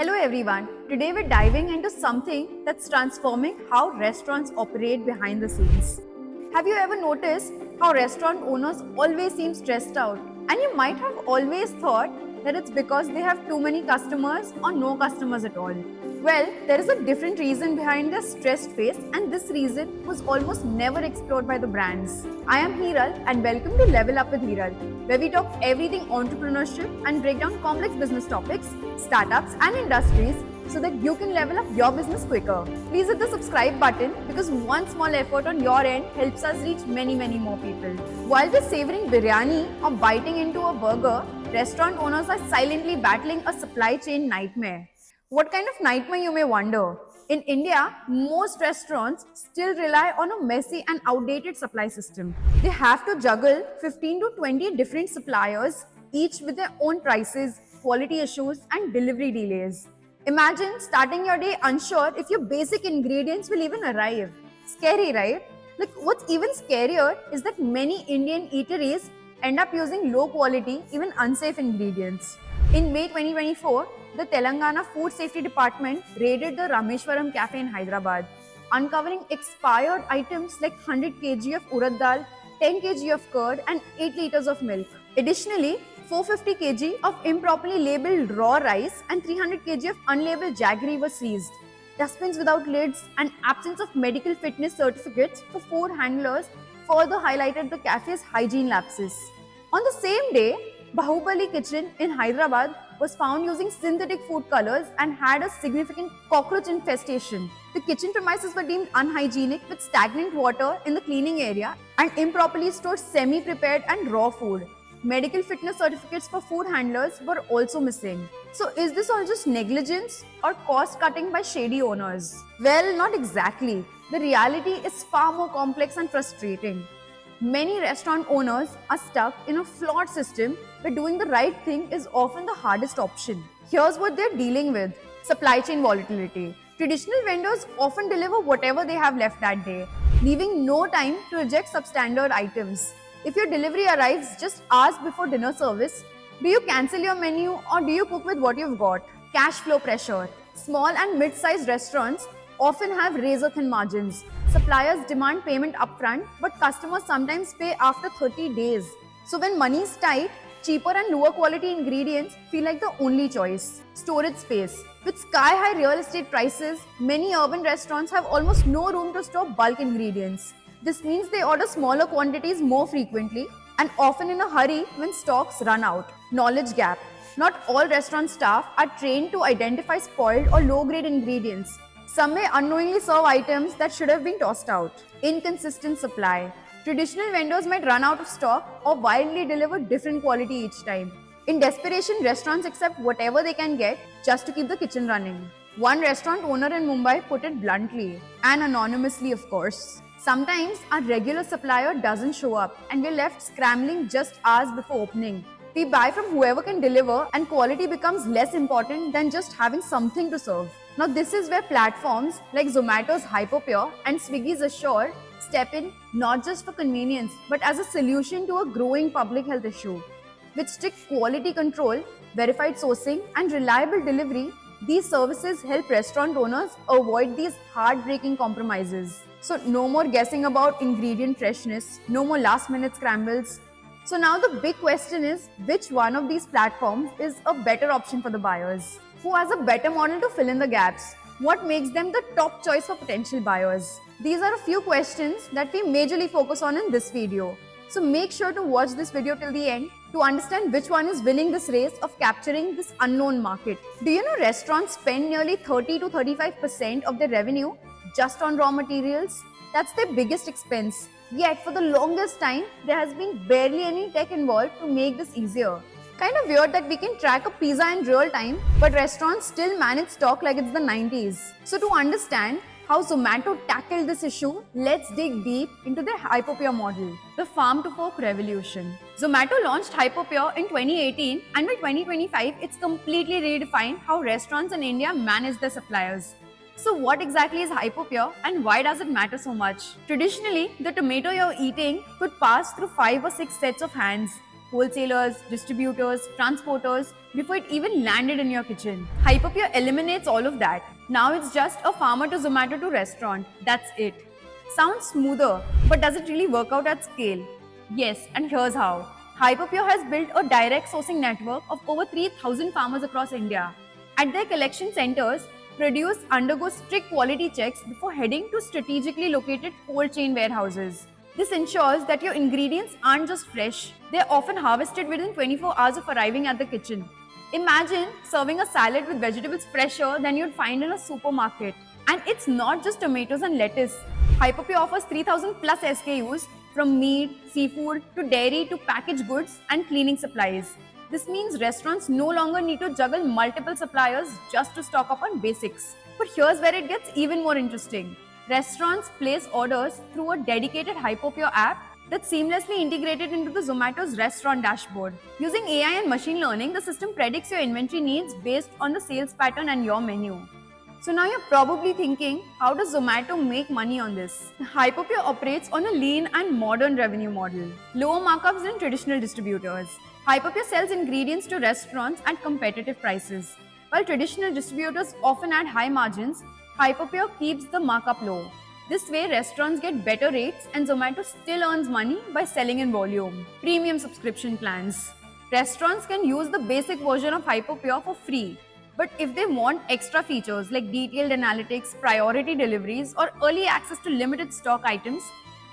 Hello everyone. Today we're diving into something that's transforming how restaurants operate behind the scenes. Have you ever noticed how restaurant owners always seem stressed out? And you might have always thought that it's because they have too many customers or no customers at all. Well, there is a different reason behind their stressed face, and this reason was almost never explored by the brands. I am Hiral, and welcome to Level Up with Hiral, where we talk everything entrepreneurship and break down complex business topics, startups, and industries so that you can level up your business quicker. Please hit the subscribe button because one small effort on your end helps us reach many more people. While we're savoring biryani or biting into a burger, restaurant owners are silently battling a supply chain nightmare. What kind of nightmare, you may wonder? In India, most restaurants still rely on a messy and outdated supply system. They have to juggle 15 to 20 different suppliers, each with their own prices, quality issues, and delivery delays. Imagine starting your day unsure if your basic ingredients will even arrive. Scary, right? Like, what's even scarier is that many Indian eateries end up using low quality, even unsafe ingredients. In May 2024, the Telangana Food Safety Department raided the Rameshwaram Cafe in Hyderabad, uncovering expired items like 100 kg of urad dal, 10 kg of curd, and 8 liters of milk. Additionally, 450 kg of improperly labeled raw rice and 300 kg of unlabeled jaggery were seized. Dustbins without lids and absence of medical fitness certificates for food handlers further highlighted the cafe's hygiene lapses. On the same day, Bahubali Kitchen in Hyderabad was found using synthetic food colors and had a significant cockroach infestation. The kitchen premises were deemed unhygienic with stagnant water in the cleaning area and improperly stored semi-prepared and raw food. Medical fitness certificates for food handlers were also missing. So is this all just negligence or cost cutting by shady owners? Well, not exactly. The reality is far more complex and frustrating. Many restaurant owners are stuck in a flawed system where doing the right thing is often the hardest option. Here's what they're dealing with: supply chain volatility. Traditional vendors often deliver whatever they have left that day, leaving no time to reject substandard items. If your delivery arrives just hours before dinner service, do you cancel your menu or do you cook with what you've got? Cash flow pressure. Small and mid-sized restaurants often have razor-thin margins. Suppliers demand payment upfront, but customers sometimes pay after 30 days. So when money is tight, cheaper and lower quality ingredients feel like the only choice. Storage space. With sky-high real estate prices, many urban restaurants have almost no room to store bulk ingredients. This means they order smaller quantities more frequently and often in a hurry when stocks run out. Knowledge gap. Not all restaurant staff are trained to identify spoiled or low-grade ingredients. Some may unknowingly serve items that should have been tossed out. Inconsistent supply. Traditional vendors might run out of stock or wildly deliver different quality each time. In desperation, restaurants accept whatever they can get just to keep the kitchen running. One restaurant owner in Mumbai put it bluntly, and anonymously of course. Sometimes our regular supplier doesn't show up and we're left scrambling just hours before opening. We buy from whoever can deliver and quality becomes less important than just having something to serve. Now this is where platforms like Zomato's Hypopure and Swiggy's Assure step in, not just for convenience but as a solution to a growing public health issue. With strict quality control, verified sourcing and reliable delivery, these services help restaurant owners avoid these heartbreaking compromises. So no more guessing about ingredient freshness, no more last minute scrambles. So now the big question is, which one of these platforms is a better option for the buyers? Who has a better model to fill in the gaps? What makes them the top choice for potential buyers? These are a few questions that we majorly focus on in this video. So make sure to watch this video till the end to understand which one is winning this race of capturing this unknown market. Do you know restaurants spend nearly 30 to 35% of their revenue just on raw materials? That's their biggest expense. Yet for the longest time, there has been barely any tech involved to make this easier. Kind of weird that we can track a pizza in real time, but restaurants still manage stock like it's the 90s. So to understand how Zomato tackled this issue, let's dig deep into their Hypopure model, the farm to fork revolution. Zomato launched Hypopure in 2018, and by 2025, it's completely redefined how restaurants in India manage their suppliers. So what exactly is Hypopure and why does it matter so much? Traditionally, the tomato you're eating could pass through 5 or 6 sets of hands. wholesalers, distributors, transporters before it even landed in your kitchen. Hyperpure eliminates all of that. Now it's just a farmer to Zomato to restaurant. That's it. Sounds smoother, but does it really work out at scale? Yes, and here's how. Hyperpure has built a direct sourcing network of over 3,000 farmers across India. At their collection centers, produce undergo strict quality checks before heading to strategically located cold chain warehouses. This ensures that your ingredients aren't just fresh, they're often harvested within 24 hours of arriving at the kitchen. Imagine serving a salad with vegetables fresher than you'd find in a supermarket. And it's not just tomatoes and lettuce. Hyperpure offers 3,000 plus SKUs from meat, seafood to dairy to packaged goods and cleaning supplies. This means restaurants no longer need to juggle multiple suppliers just to stock up on basics. But here's where it gets even more interesting. Restaurants place orders through a dedicated Hyperpure app that's seamlessly integrated into the Zomato's restaurant dashboard. Using AI and machine learning, the system predicts your inventory needs based on the sales pattern and your menu. So now you're probably thinking, how does Zomato make money on this? Hyperpure operates on a lean and modern revenue model. Lower markups than traditional distributors. Hyperpure sells ingredients to restaurants at competitive prices. While traditional distributors often add high margins, Hyperpure keeps the markup low. This way, restaurants get better rates and Zomato still earns money by selling in volume. Premium subscription plans. Restaurants can use the basic version of Hyperpure for free. But if they want extra features like detailed analytics, priority deliveries, or early access to limited stock items,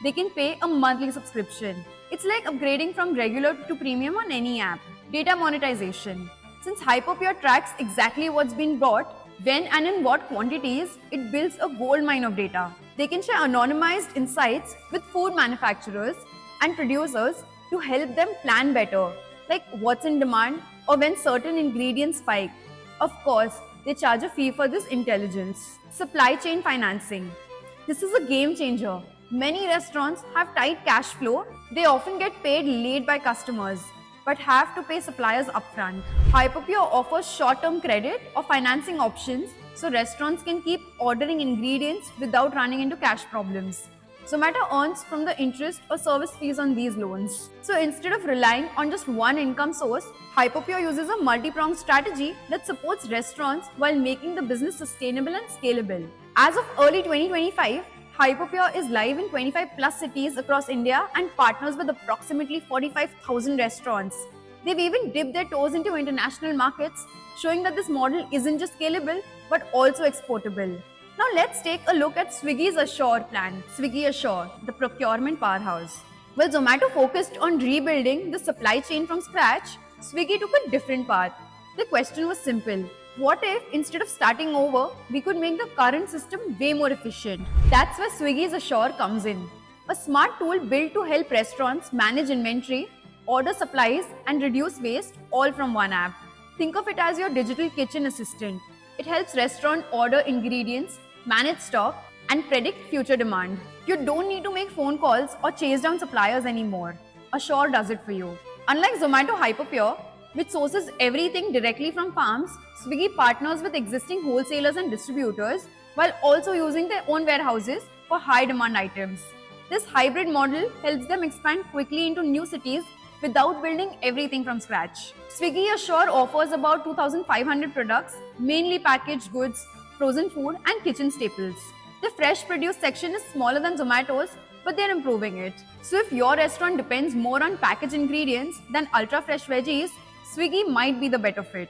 they can pay a monthly subscription. It's like upgrading from regular to premium on any app. Data monetization. Since Hyperpure tracks exactly what's been bought, when and in what quantities, it builds a goldmine of data. They can share anonymized insights with food manufacturers and producers to help them plan better, like what's in demand or when certain ingredients spike. Of course, they charge a fee for this intelligence. Supply chain financing. This is a game changer. Many restaurants have tight cash flow. They often get paid late by customers, but have to pay suppliers upfront. Hyperpure offers short-term credit or financing options so restaurants can keep ordering ingredients without running into cash problems. Zomato earns from the interest or service fees on these loans. So instead of relying on just one income source, Hyperpure uses a multi-pronged strategy that supports restaurants while making the business sustainable and scalable. As of early 2025, Hyperpure is live in 25 plus cities across India and partners with approximately 45,000 restaurants. They've even dipped their toes into international markets, showing that this model isn't just scalable but also exportable. Now let's take a look at Swiggy's Assure plan. Swiggy Assure, the procurement powerhouse. While Zomato focused on rebuilding the supply chain from scratch, Swiggy took a different path. The question was simple. What if, instead of starting over, we could make the current system way more efficient? That's where Swiggy's Assure comes in. A smart tool built to help restaurants manage inventory, order supplies, and reduce waste all from one app. Think of it as your digital kitchen assistant. It helps restaurants order ingredients, manage stock, and predict future demand. You don't need to make phone calls or chase down suppliers anymore. Assure does it for you. Unlike Zomato Hyperpure, which sources everything directly from farms, Swiggy partners with existing wholesalers and distributors while also using their own warehouses for high demand items. This hybrid model helps them expand quickly into new cities without building everything from scratch. Swiggy Assure offers about 2,500 products, mainly packaged goods, frozen food, and kitchen staples. The fresh produce section is smaller than Zomato's, but they're improving it. So if your restaurant depends more on packaged ingredients than ultra fresh veggies, Swiggy might be the better fit.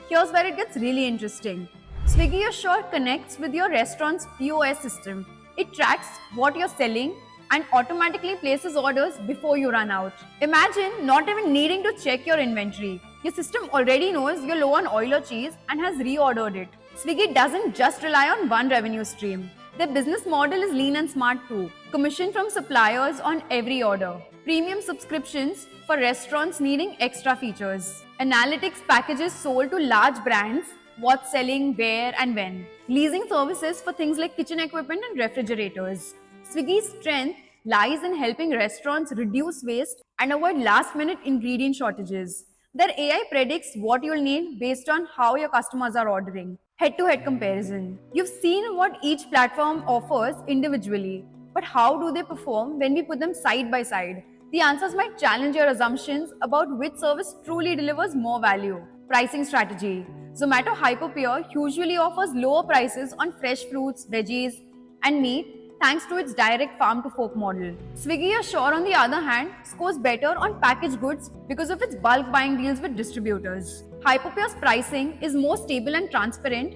Here's where it gets really interesting. Swiggy Assure connects with your restaurant's POS system. It tracks what you're selling and automatically places orders before you run out. Imagine not even needing to check your inventory. Your system already knows you're low on oil or cheese and has reordered it. Swiggy doesn't just rely on one revenue stream. Their business model is lean and smart too. Commission from suppliers on every order. Premium subscriptions for restaurants needing extra features. Analytics packages sold to large brands, what's selling, where and when. Leasing services for things like kitchen equipment and refrigerators. Swiggy's strength lies in helping restaurants reduce waste and avoid last-minute ingredient shortages. Their AI predicts what you'll need based on how your customers are ordering. Head-to-head comparison. You've seen what each platform offers individually, but how do they perform when we put them side by side? The answers might challenge your assumptions about which service truly delivers more value. Pricing strategy. Zomato Hyperpure usually offers lower prices on fresh fruits, veggies, and meat thanks to its direct farm to fork model. Swiggy Assure, on the other hand, scores better on packaged goods because of its bulk buying deals with distributors. Hyperpure's pricing is more stable and transparent,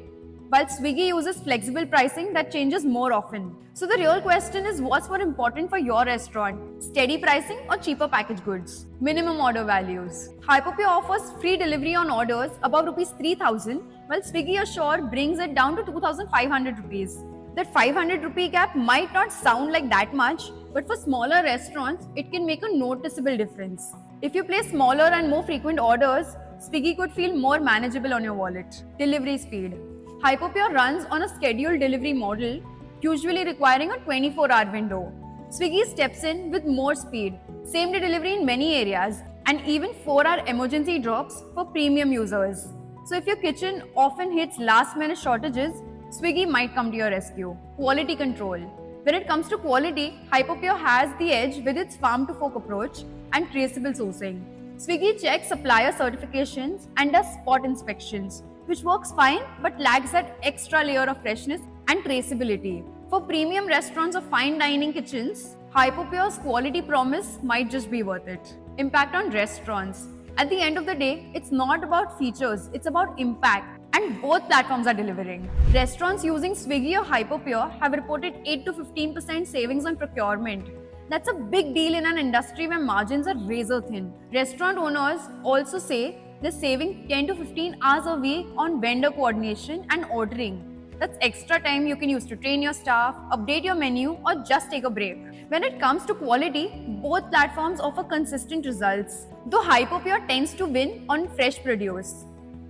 while Swiggy uses flexible pricing that changes more often. So the real question is, what's more important for your restaurant? Steady pricing or cheaper packaged goods? Minimum order values. Hyperpure offers free delivery on orders above Rs 3,000, while Swiggy Assure brings it down to 2,500 rupees. That 500 rupee gap might not sound like that much, but for smaller restaurants, it can make a noticeable difference. If you place smaller and more frequent orders, Swiggy could feel more manageable on your wallet. Delivery speed. Hyperpure runs on a scheduled delivery model, usually requiring a 24-hour window. Swiggy steps in with more speed, same-day delivery in many areas, and even 4-hour emergency drops for premium users. So if your kitchen often hits last-minute shortages, Swiggy might come to your rescue. Quality control. When it comes to quality, Hyperpure has the edge with its farm-to-fork approach and traceable sourcing. Swiggy checks supplier certifications and does spot inspections, which works fine but lacks that extra layer of freshness and traceability. For premium restaurants or fine dining kitchens, Hyperpure's quality promise might just be worth it. Impact on restaurants. At the end of the day, it's not about features, it's about impact, and both platforms are delivering. Restaurants using Swiggy or Hyperpure have reported 8 to 15% savings on procurement. That's a big deal in an industry where margins are razor thin. Restaurant owners also say they're saving 10 to 15 hours a week on vendor coordination and ordering. That's extra time you can use to train your staff, update your menu, or just take a break. When it comes to quality, both platforms offer consistent results, though Hyperpure tends to win on fresh produce.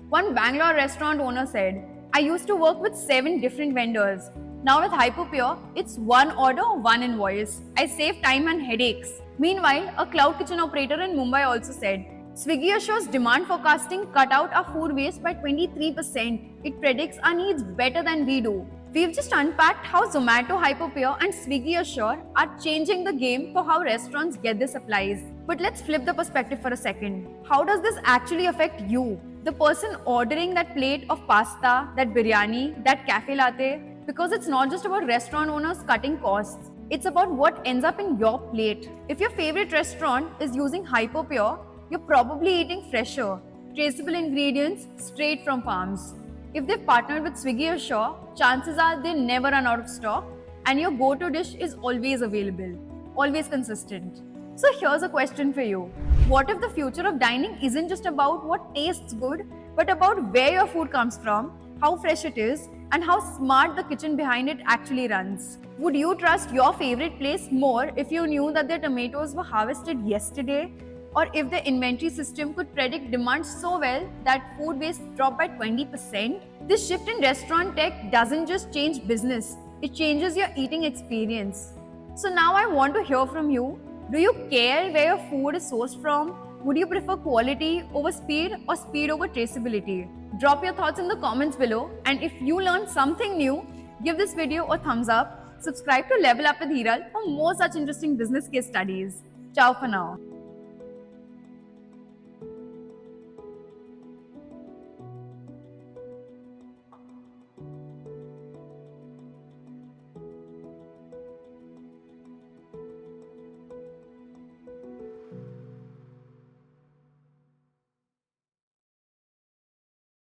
One Bangalore restaurant owner said, "I used to work with 7 different vendors. Now with Hyperpure, it's one order, one invoice. I save time and headaches." Meanwhile, a cloud kitchen operator in Mumbai also said, "Swiggy Assure's demand forecasting cut out our food waste by 23%. It predicts our needs better than we do." We've just unpacked how Zomato, Hyperpure, and Swiggy Assure are changing the game for how restaurants get their supplies. But let's flip the perspective for a second. How does this actually affect you? The person ordering that plate of pasta, that biryani, that cafe latte? Because it's not just about restaurant owners cutting costs. It's about what ends up in your plate. If your favorite restaurant is using Hyperpure, you're probably eating fresher, traceable ingredients straight from farms. If they've partnered with Swiggy or Shaw, chances are they never run out of stock and your go-to dish is always available, always consistent. So here's a question for you. What if the future of dining isn't just about what tastes good, but about where your food comes from, how fresh it is, and how smart the kitchen behind it actually runs? Would you trust your favorite place more if you knew that their tomatoes were harvested yesterday? Or if the inventory system could predict demand so well that food waste dropped by 20%? This shift in restaurant tech doesn't just change business, it changes your eating experience. So now I want to hear from you. Do you care where your food is sourced from? Would you prefer quality over speed or speed over traceability? Drop your thoughts in the comments below, and if you learned something new, give this video a thumbs up, subscribe to Level Up with Hiral for more such interesting business case studies. Ciao for now.